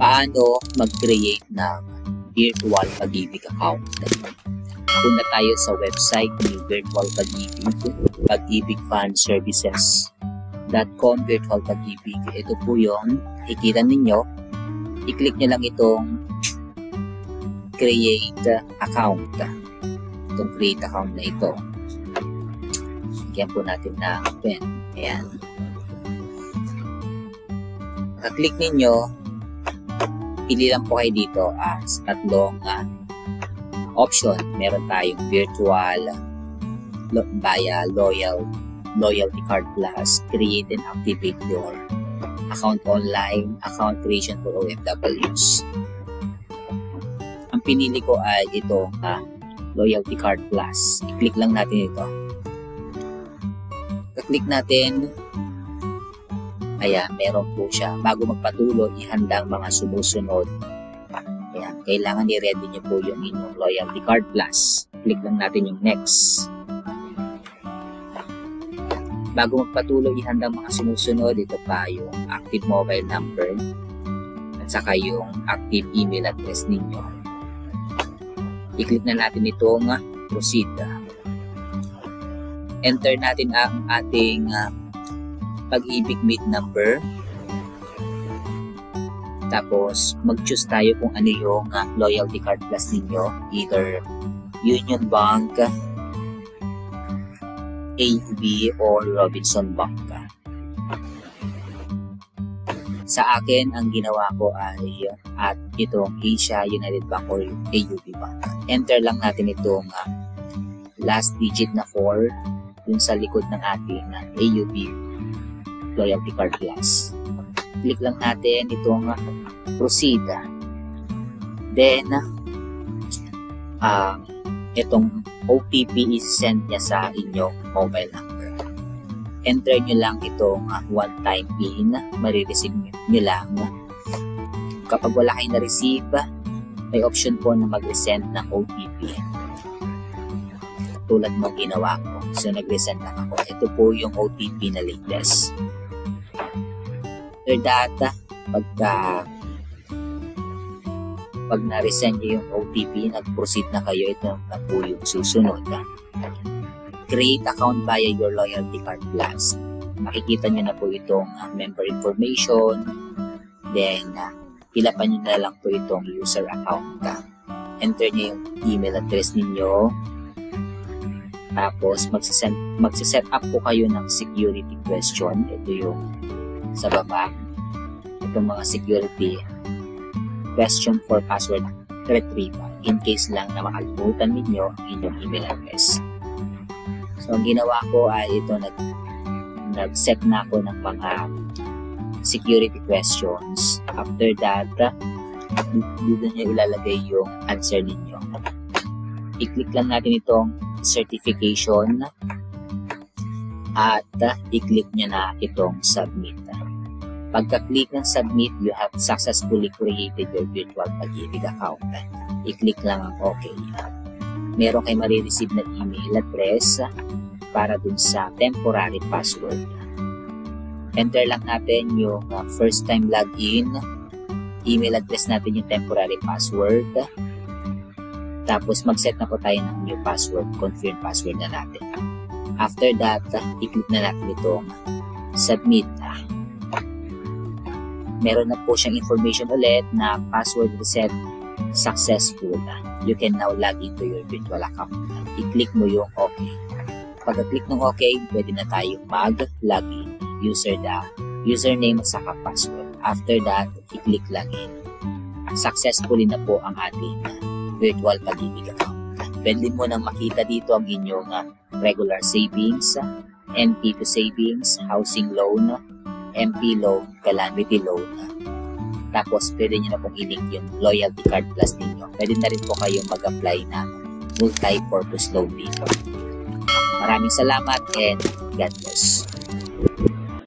Paano mag-create ng virtual pag-ibig account? Punta tayo sa website ni Virtual Pag-ibig, pag-ibigfundservices.com, Virtual Pag-ibig. Ito po yung ikita ninyo. I-click nyo lang itong create account. Itong create account na ito. Bigyan po natin na pen. Ayan. Pag-click ninyo, pili lang po kayo dito as tatlong option. Meron tayong virtual, via loyalty card plus, create and activate your account online, account creation for OFWs. Ang pinili ko ay itong loyalty card plus. I-click lang natin ito. Click natin. Ayan, meron po siya. Bago magpatuloy, ihanda ang mga sumusunod. Ayan, kailangan i-ready nyo po yung inyong loyalty card plus. Click lang natin yung next. Bago magpatuloy, ihanda ang mga sumusunod. Ito pa yung active mobile number at saka yung active email address ninyo. I-click na natin itong proceed. Enter natin ang ating Pag-ibig meet number. Tapos, mag-choose tayo kung ano yung loyalty card plus ninyo. Either Union Bank, AUB, or Robinson Bank. Sa akin, ang ginawa ko ay at itong Asia United Bank or AUB Bank. Enter lang natin itong last digit na 4 dun sa likod ng ating AUB loyalty card plus. Click lang natin itong proceed. Then itong OTP is send niya sa inyong mobile number. Enter nyo lang itong one-time PIN. Marireceive nyo lang. Kapag wala kayong na-receive, may option po na mag-resend ng OTP. Tulad mo ginawa ko. So, nag-resend lang ako. Ito po yung OTP na latest. After that, pag na-resend nyo yung OTP, nag-proceed na kayo. Ito na po yung susunod. Create account via your loyalty card plus. Makikita nyo na po itong member information. Then, ilapan nyo na lang po itong user account. Enter nyo yung email address ninyo. Tapos, magsiset up po kayo ng security question. Ito yung sa baba. Itong mga security question for password retrieval. In case lang na makalimutan ninyo ang inyong email address. So, ang ginawa ko ay ito, nag-set na ako ng mga security questions. After that, dito nyo ilalagay yung answer ninyo. I-click lang natin itong certification at i-click nyo na itong submit. Pagka-click ng submit, you have successfully created your virtual pag-ibig account. I-click lang ang OK. Meron kayo marireceive na email address para dun sa temporary password. Enter lang natin yung first time login. Email address natin yung temporary password. Tapos mag-set na po tayo ng new password, confirm password na natin. After that, i-click na natin itong submit. Meron na po siyang information ulit na password reset successful. You can now log into your virtual account. I-click mo yung OK. Pagka-click ng OK, pwede na tayong mag-login. Username at saka password. After that, i-click login. Successfully na po ang ating virtual pag-ibig account. Pwede mo nang makita dito ang inyong regular savings, NP2 savings, housing loan, MP loan, calamity loan. Tapos pwede nyo na pong i-link yung loyalty card plus ninyo. Pwede na rin po kayong mag-apply ng multi-purpose loan dito. Maraming salamat and God bless.